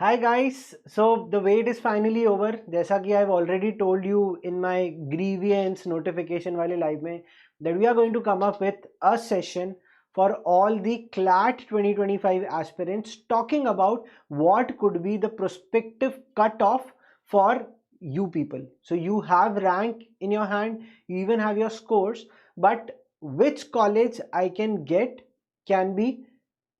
Hi guys, so the wait is finally over. जैसा कि I've already told you in my grievance notification वाले live में that we are going to come up with a session for all the CLAT 2025 aspirants talking about what could be the prospective cutoff for you people. So you have rank in your hand, you even have your scores, but which college I can get can be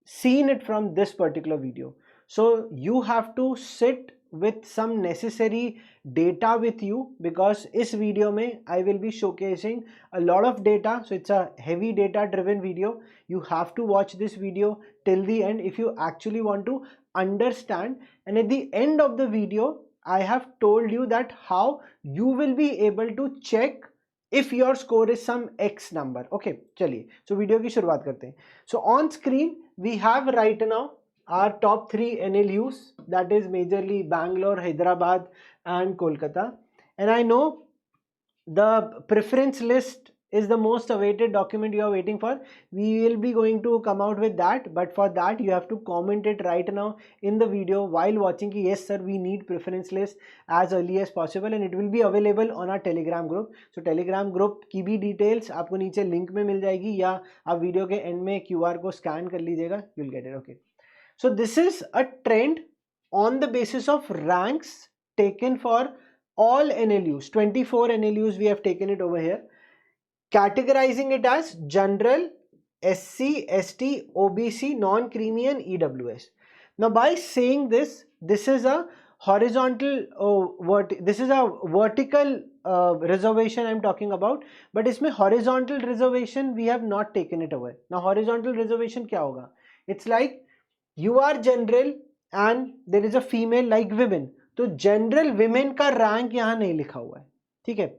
seen it from this particular video. So you have to sit with some necessary data with you, because इस video में I will be showcasing a lot of data. So it's a heavy data driven video. You have to watch this video till the end if you actually want to understand, and at the end of the video I have told you that how you will be able to check if your score is some X number. Okay, चलिए so video की शुरुआत करते हैं. So on screen we have right now our top 3 NLUs, that is majorly Bangalore, Hyderabad and Kolkata. And I know the preference list is the most awaited document you are waiting for. We will be going to come out with that, but for that you have to comment it right now in the video while watching ki yes sir, we need preference list as early as possible, and it will be available on our telegram group. So telegram group की भी details आपको नीचे link में मिल जाएगी, या आप video के end में QR को scan कर लीजिएगा, you'll get it. Okay, so this is a trend on the basis of ranks taken for all NLUs. 24 NLUs we have taken it over here, categorizing it as general, SC, ST, OBC, non-creamy and EWS. Now by saying this, this is a horizontal this is a vertical reservation I'm talking about, but इसमें horizontal reservation we have not taken it away. Now horizontal reservation क्या होगा? It's like you are general and there is a female like women, तो general women का rank यहाँ नहीं लिखा हुआ है, ठीक है.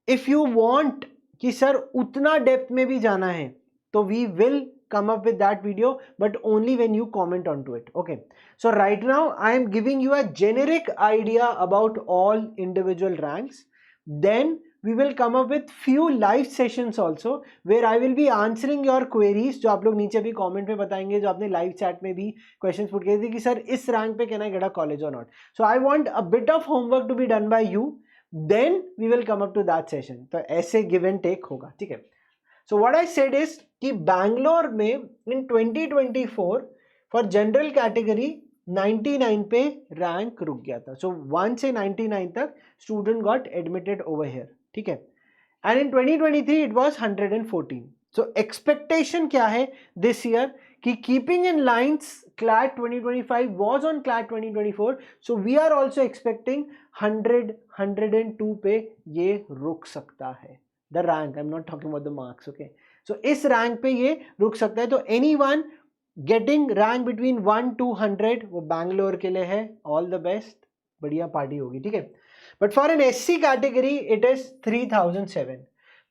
If you want कि सर उतना डेप्थ में भी जाना है तो we will come up with that video, but only when you comment onto it. Okay, so right now I am giving you a generic idea about all individual ranks. Then we will come up with few live sessions also where I will be answering your queries, जो आप लोग नीचे भी comment में बताएंगे, जो आपने live chat में भी questions put किए थे कि सर इस rank पे can I get a college or not. So I want a bit of homework to be done by you, then we will come up to that session. तो ऐसे give and take होगा, ठीक है. So what I said is कि बैंगलोर में in 2024 for general category 99 पे rank रुक गया था. So 1 से 99 तक student got admitted over here, ठीक है. And in 2023 it was 114. So expectation क्या है this year कि keeping in lines CLAT 2025 was on CLAT 2024, so we are also expecting 100, 102 पे ये रुक सकता है. The rank, I'm not talking about the marks, okay. So इस rank पे ये रुक सकता है. तो anyone getting rank between 1 to 100 वो बैंगलोर के लिए है. All the best, बढ़िया पार्टी होगी, ठीक है. But for an SC category it is 3007.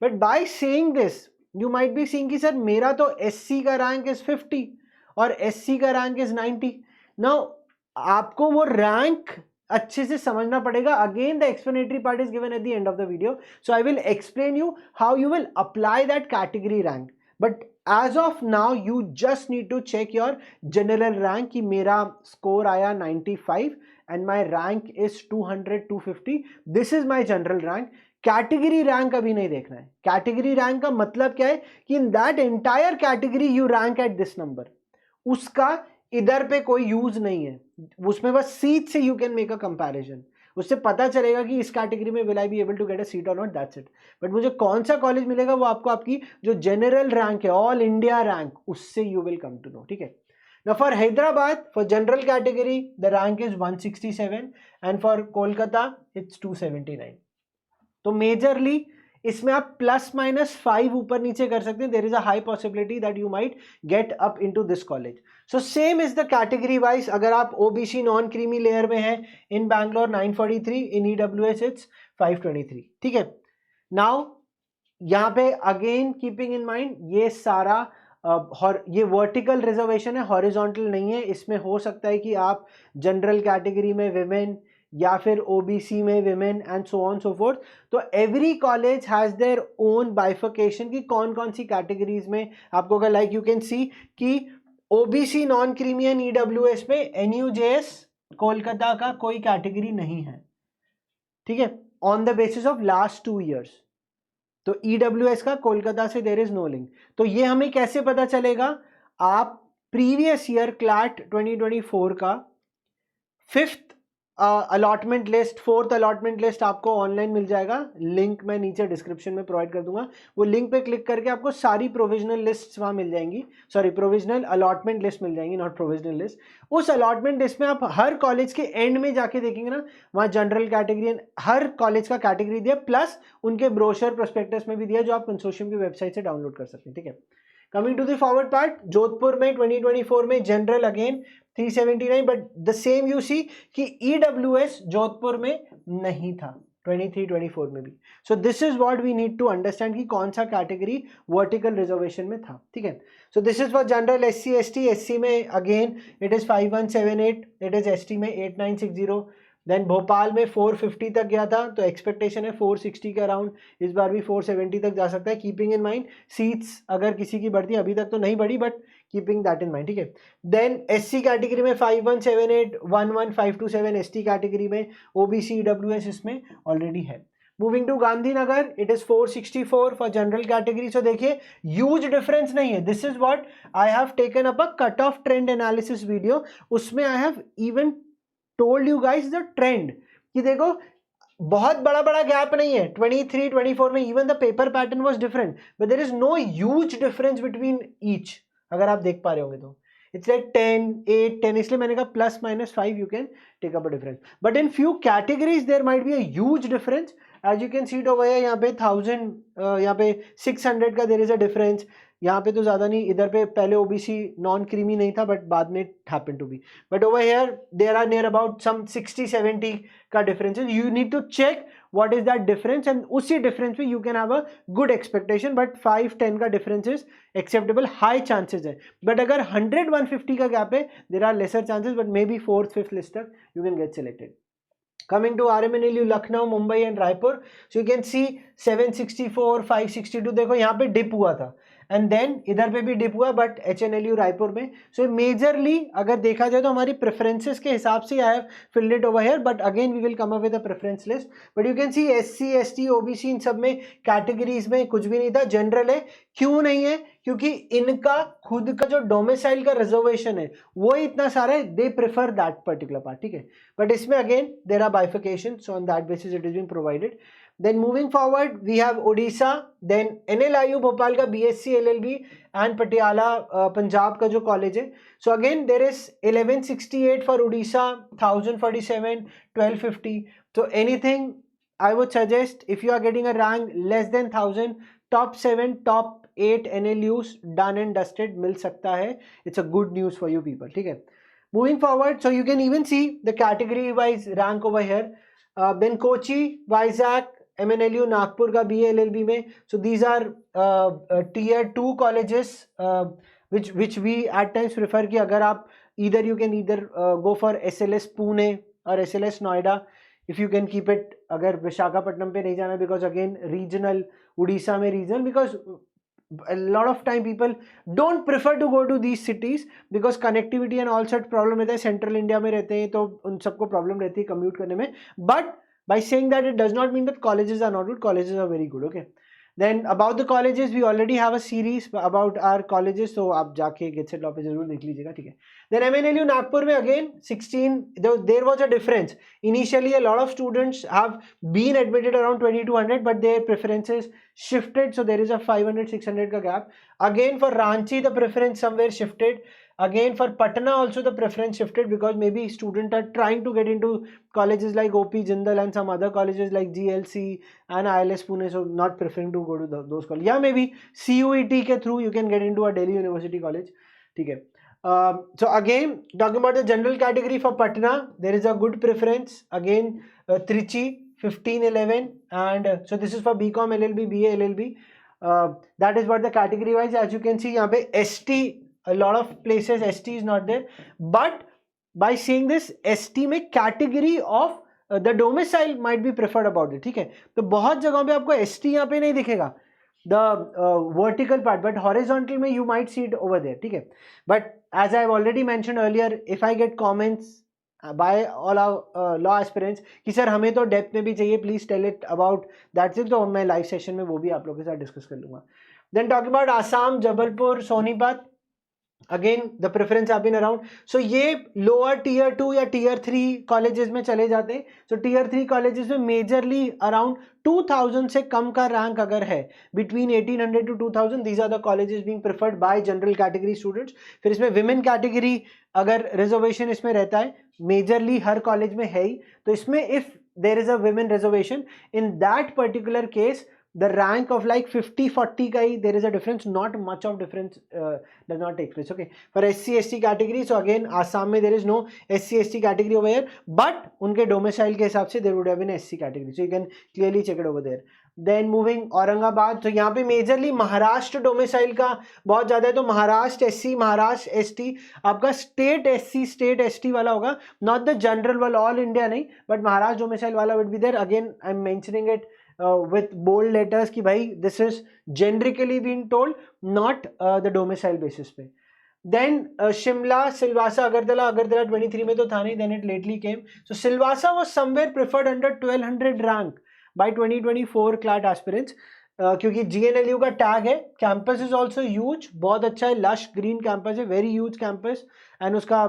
But by saying this you might be saying कि सर मेरा तो SC का rank is 50 और SC का rank is 90. Now आपको वो rank अच्छे से समझना पड़ेगा. Again the explanatory part is given at the end of the video, so I will explain you how you will apply that category rank. But as of now you just need to check your general rank कि मेरा score आया 95 and my rank is 200, 250. This is my general rank. Category rank अभी नहीं देखना है. Category rank का मतलब क्या है कि in that entire category you rank at this number. उसका इधर पे कोई यूज नहीं है, उसमें बस सीट से you can make a comparison. उससे पता चलेगा कि इस कैटेगरी में will I be able to get a seat और नॉट, दैट्स इट. बट मुझे कौन सा कॉलेज मिलेगा वो आपको आपकी जो जनरल रैंक है, ऑल इंडिया रैंक, उससे you will come to know, ठीक है. Now for Hyderabad, for general category, the rank is 167 and for Kolkata, it's 279. तो मेजरली इसमें आप प्लस माइनस 5 ऊपर नीचे कर सकते हैं. There is a high possibility that you might get up into this college. So same is the category wise. अगर आप ओबीसी नॉन क्रीमी लेयर में हैं in Bangalore 943, in EWS it's 523, ठीक है. नाउ यहाँ पे अगेन कीपिंग इन माइंड ये सारा ये वर्टिकल रिजर्वेशन है, हॉरिजॉन्टल नहीं है. इसमें हो सकता है कि आप जनरल कैटेगरी में विमेन या फिर ओबीसी में women and so on so forth. तो every college has their own bifurcation कि कौन कौन सी कैटेगरीज में आपको अगर लाइक यू कैन सी कि OBC non creamy and EWS में एनयूजेएस कोलकाता का कोई कैटेगरी नहीं है, ठीक है, on the basis of last 2 years। तो EWS का कोलकाता से देयर इज नो लिंक। तो ये हमें कैसे पता चलेगा? आप प्रीवियस ईयर क्लैट 2024 का fifth allotment list, fourth allotment list आपको ऑनलाइन मिल जाएगा, लिंक मैं नीचे डिस्क्रिप्शन में प्रोवाइड कर दूंगा। वो लिंक पे क्लिक करके आपको सारी प्रोविजनल लिस्ट वहां मिल जाएंगी, सॉरी प्रोविजनल अलॉटमेंट लिस्ट मिल जाएंगी, नॉट प्रोविजनल लिस्ट। उस अलॉटमेंट लिस्ट में आप हर कॉलेज के एंड में जाके देखेंगे ना, वहाँ जनरल कैटेगरी हर कॉलेज का कैटेगरी दिया, प्लस उनके ब्रोशर प्रोस्पेक्टस में भी दिया, जो आप कंसोर्शियम की वेबसाइट से डाउनलोड कर सकते हैं, ठीक है। Coming to the forward part, Jodhpur में 2024 में general again 379, but the same you see कि EWS जोधपुर में नहीं था 23-24 में भी। So this is what we need to understand कि कौन सा कैटेगरी वर्टिकल रिजर्वेशन में था, ठीक है। सो this is for general SC ST। SC में again it is 5178, it is ST में 8960। देन भोपाल में 450 तक गया था, तो एक्सपेक्टेशन है 460 के अराउंड, इस बार भी 470 तक जा सकता है, कीपिंग इन माइंड सीट्स अगर किसी की बढ़ती है, अभी तक तो नहीं बढ़ी but keeping that in mind, ठीक है। देन SC कैटेगरी में 5178, 11527, ST कैटेगरी में OBC EWS इसमें ऑलरेडी है। Moving to Gandhinagar, it is 464 for general category. So देखिए ह्यूज डिफरेंस नहीं है। This is what I have taken up a cut off trend analysis video, उसमें I have even told you guys the trend कि देखो बहुत बड़ा बड़ा gap नहीं है 23-24 में, even the paper pattern was different, but there is no huge difference between each. अगर आप देख पा रहे होंगे तो इट्स लाइक 10, 8, 10, इसलिए मैंने कहा +-5 you can take up a difference, but in few categories there might be a huge difference. As you can see it over here, यहाँ पे 1000, यहाँ पे 600 का देयर इज अ डिफरेंस। यहाँ पे तो ज़्यादा नहीं, इधर पे पहले OBC नॉन क्रीमी नहीं था बट बाद में happen to be, but over here there are near about some 60-70 का difference. You need to check what is that difference, and उसी डिफरेंस में you can have a good expectation, but 5-10 का difference is acceptable, high chances है। But अगर 100-150 का gap है, there are lesser chances, but maybe 4th-5th list तक you can get selected. Coming to RMNLU Lucknow, Mumbai and Raipur, so you can see 764, 562, देखो यहाँ पे dip हुआ था, एंड देन इधर पे भी डिप हुआ, बट HNLU रायपुर में। सो मेजरली अगर देखा जाए तो हमारी प्रेफरेंसेस के हिसाब से I have filled it over here, but again we will come up with a preference list. But you can see SC ST OBC इन सब में कैटेगरीज में कुछ भी नहीं था, जनरल है। क्यों नहीं है? क्योंकि इनका खुद का जो डोमिसाइल का रिजर्वेशन है वो इतना सारा है, they prefer that particular part, ठीक है। बट इसमें again there are bifurcation, so on that basis it is been provided. Then moving forward, we have Odisha, then NLIU Bhopal का BSc LLB and Patiala Punjab का जो कॉलेज है। So again there is 1168 for Odisha, 1047, 1250. So anything I would suggest, if you are getting a rank less than 1000, top 7, top 8 NLUs done and dusted मिल सकता है। It's a good news for you people, ठीक है। Moving forward, so you can even see the category wise rank over here. Then Kochi, Vizag, MNLU Nagpur का BA LLB में। So these are tier 2 colleges which we at times prefer कि अगर आप either you can either go for SLS Pune और SLS Noida, if you can keep it, अगर विशाखापट्टनम पे नहीं जाना, because again regional, उड़ीसा में regional, because a lot of time people don't prefer to go to these cities because connectivity and all such problem रहता है, central India में रहते हैं तो उन सबको प्रॉब्लम रहती है कम्यूट करने में। But by saying that, it does not mean that colleges are not good. Colleges are very good, okay. Then about the colleges, we already have a series about our colleges, so आप जाके get set law पे जरूर देख लीजिएगा, ठीक है। Then MNLU Nagpur में again 16, there was a difference. Initially a lot of students have been admitted around 2200, but their preferences shifted, so there is a 500-600 का gap. Again for Ranchi the preference somewhere shifted. Again for Patna also the preference shifted, because maybe students are trying to get into colleges like OP Jindal and some other colleges like GLC and ILS Pune, so not preferring to go to those colleges. Yeah, maybe CUET के through you can get into a Delhi University college, ठीक है। So again talking about the general category for Patna, there is a good preference. Again Trichy 1511, and so this is for BCom LLB, BA LLB. That is what the category wise, as you can see यहाँ पे ST, a lot of places ST is not there, but by saying this ST में category of the domicile might be preferred about it, ठीक है। तो बहुत जगहों पे आपको ST यहाँ पे नहीं दिखेगा, the vertical part, but horizontal में you might see it over there, ठीक है। But as I have already mentioned earlier, if I get comments by all law aspirants कि सर हमें तो डेप्थ में भी चाहिए, please tell it about that's it. तो मैं लाइव सेशन में वो भी आप लोगों के साथ डिस्कस कर लूंगा। Then talking about Assam, Jabalpur, Sonipat, again the preference have been around. So ये लोअर टीयर 2 या टीयर 3 कॉलेजेस में चले जाते हैं। सो टीयर 3 कॉलेजेस में मेजरली अराउंड 2000 से कम का रैंक अगर है, between 1800 to 2000, these are the colleges being preferred by general category students. फिर इसमें विमेन कैटेगरी अगर रिजर्वेशन इसमें रहता है, मेजरली हर कॉलेज में है ही, तो इसमें if there is a women reservation, in that particular case the rank of like 50-40 ka hi, there is a difference, not much of difference does not take place. Okay, for SC/ST category, so again Assam mein there is no SC/ST category over here, but unke domicile ke hisab se there would have been SC category, so you can clearly check it over there. Then moving Aurangabad, तो यहाँ पे majorly Maharashtra domicile का बहुत ज्यादा है, तो Maharashtra SC, Maharashtra ST आपका state SC state ST वाला होगा, नॉट द जनरल वाला, ऑल इंडिया नहीं, बट महाराष्ट्र डोमिसाइल वाला will be there. Again I am mentioning it with bold letters कि भाई this is generically being told, not the domicile basis पे। Then Shimla, Silvassa, Agartala 23 में तो था नहीं, then it lately came. So Silvassa was somewhere preferred under 1200 rank by 2024 CLAT aspirants, क्योंकि GNLU का tag है। कैंपस इज ऑल्सो ह्यूज, बहुत अच्छा है, लश ग्रीन कैंपस है, वेरी ह्यूज कैंपस, एंड उसका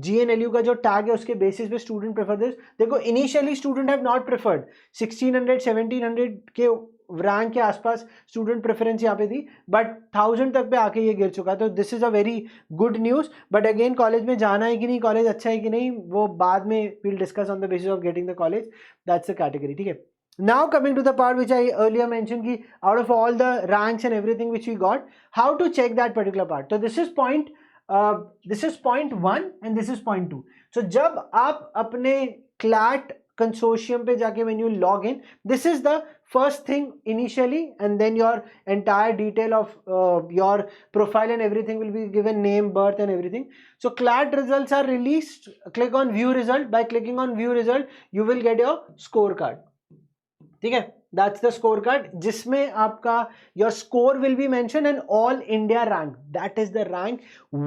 GNLU का जो टैग है उसके बेसिस पे स्टूडेंट प्रेफर दिस। देखो initially student have not preferred, 1600-1700 के रैंक के आसपास स्टूडेंट प्रेफरेंस यहाँ पे थी, बट 1000 तक पे आके ये गिर चुका, तो this is a very good news. But again college में जाना है कि नहीं, कॉलेज अच्छा है कि नहीं, वो बाद में will discuss on the basis of getting the college, that's the category. ठीक है, now coming to the part which I earlier mentioned ki out of all the ranks and everything which we got, how to check that particular part. So this is point 1 and this is point 2. So जब आप अपने CLAT consortium पे जाके when you log in, this is the first thing initially, and then your entire detail of your profile and everything will be given, name, birth and everything. So CLAT results are released, click on view result. By clicking on view result you will get your scorecard. ठीक है, that's the score card, जिसमें आपका your score will be mention and all India rank, that is the rank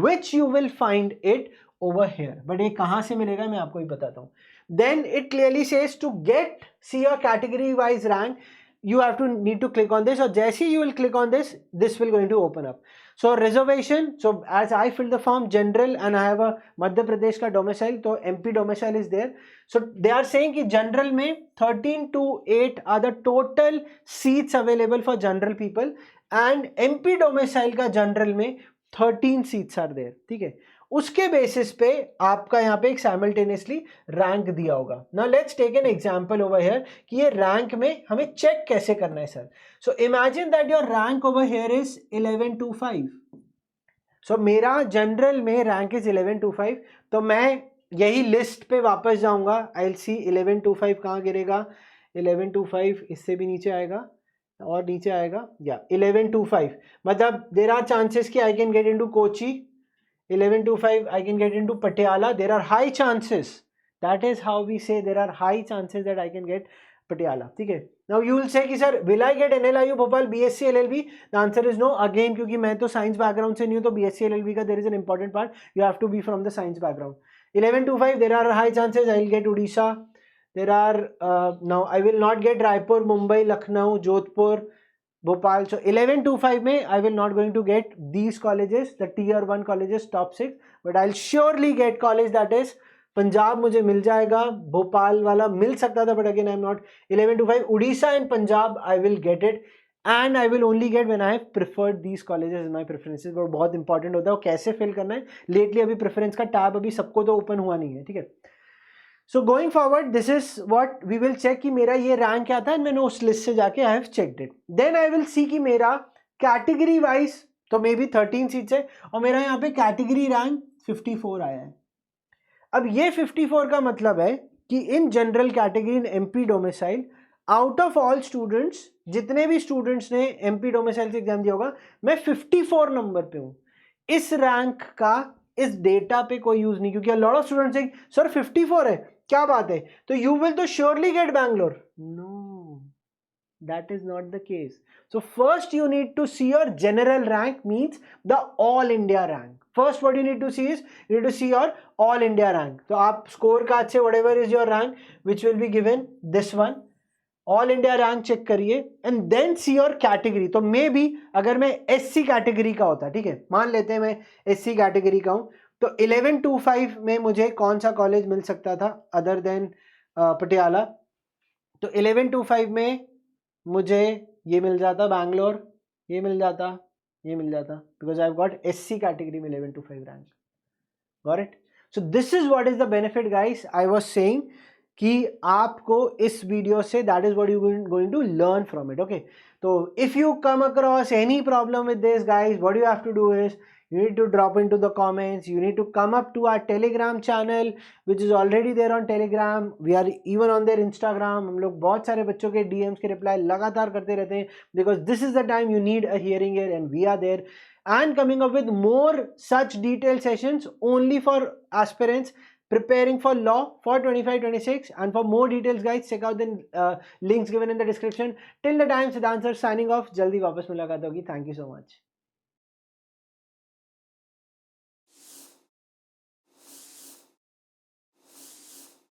which you will find it over here. But ये कहां से मिलेगा मैं आपको ही बताता हूं। Then it clearly says to get see your category wise rank, you have to need to click on this, or जैसे you will click on this will going to open up. So reservation, so as I filled the form general and I have a Madhya Pradesh का domicile, तो MP domicile is there. So they are saying कि general में 13 to 8 are the total seats available for general people, and MP domicile का general में 13 seats are there. ठीक है, उसके basis पे आपका यहाँ पे एक साइमल्टेनियसली रैंक दिया होगा। Now let's take an example over here कि ये रैंक में हमें चेक कैसे करना है sir. So imagine that your rank over here is 1125। So मेरा जनरल में रैंक इज 1125, तो मैं यही लिस्ट पे वापस जाऊंगा, आई विल सी 1125 कहाँ गिरेगा, 1125 इससे भी नीचे आएगा और नीचे आएगा, या 1125 मतलब देयर आर चांसेस कि I can get into Kochi, 1125 I can get into Patiala, there are high chances, that is how we say there are high chances that I can get Patiala. ठीक है, now you will say कि sir will I get NLIU Bhopal BSc LLB? The answer is no, again क्योंकि मैं तो science background से नहीं हूँ, तो BSc LLB का there is an important part, you have to be from the science background. 1125 there are high chances I will get Odisha, there are now I will not get Raipur, Mumbai, Lucknow, Jodhpur, Bhopal. So 1125 में I will not going to get these colleges, the tier 1 colleges top 6, but I'll surely get college that is Punjab मुझे मिल जाएगा, भोपाल वाला मिल सकता था, but again I'm not 1125. Odisha and Punjab I will get it, and I will only get when I have preferred these colleges in my preferences. but बहुत important होता है, वो कैसे फिल करना है। लेटली अभी प्रेफरेंस का टैब अभी सबको तो ओपन हुआ नहीं है, ठीक है। So going forward this is what we will check कि मेरा ये रैंक क्या था, मैंने उस लिस्ट से जाके I have checked it. Then I will see कि मेरा कैटेगरी वाइज तो मे बी 13 सीट्स है, और मेरा यहाँ पे कैटेगरी रैंक 54 आया है। अब ये 54 का मतलब है कि in general category in MP domicile, out of all students, जितने भी स्टूडेंट्स ने MP डोमिसाइल से एग्जाम दिया होगा, मैं 54 नंबर पे हूँ। इस रैंक का इस डेटा पे कोई यूज नहीं, क्योंकि लॉट ऑफ स्टूडेंट्स से सर 54 है क्या बात है, तो यू विल तो surely get Bangalore. No, That is not the case. So first you need to see your general rank, means the all India rank. First what you need to see is, you need to see your all India rank. So आप score card से whatever is your rank, which will be given this one, all India rank check करिए and then see your category. तो may be अगर मैं SC category का होता, ठीक है, मान लेते हैं मैं एससी कैटेगरी का हूं, तो 1125 में मुझे कौन सा कॉलेज मिल सकता था अदर देन पटियाला. तो 1125 में मुझे ये मिल जाता बैंगलोर, ये मिल जाता, ये मिल जाता, because I have got SC category में 1125 rank. Got it? So this is what is the benefit guys. I was saying कि आपको इस वीडियो से that is what you going to learn from it. Okay, तो if you come across any problem with this guys, what you have to do is you need to drop into the comments. You need to come up to our Telegram channel which is already there on Telegram. We are even on their Instagram. हम लोग बहुत सारे बच्चों के DMs के reply लगातार करते रहते हैं, because this is the time you need a hearing aid and we are there, and coming up with more such detailed sessions only for aspirants preparing for law for 25-26. And for more details guys, check out the links given in the description. Till the time, Siddhant sir signing off. जल्दी वापस मुलाकात होगी. Thank you so much.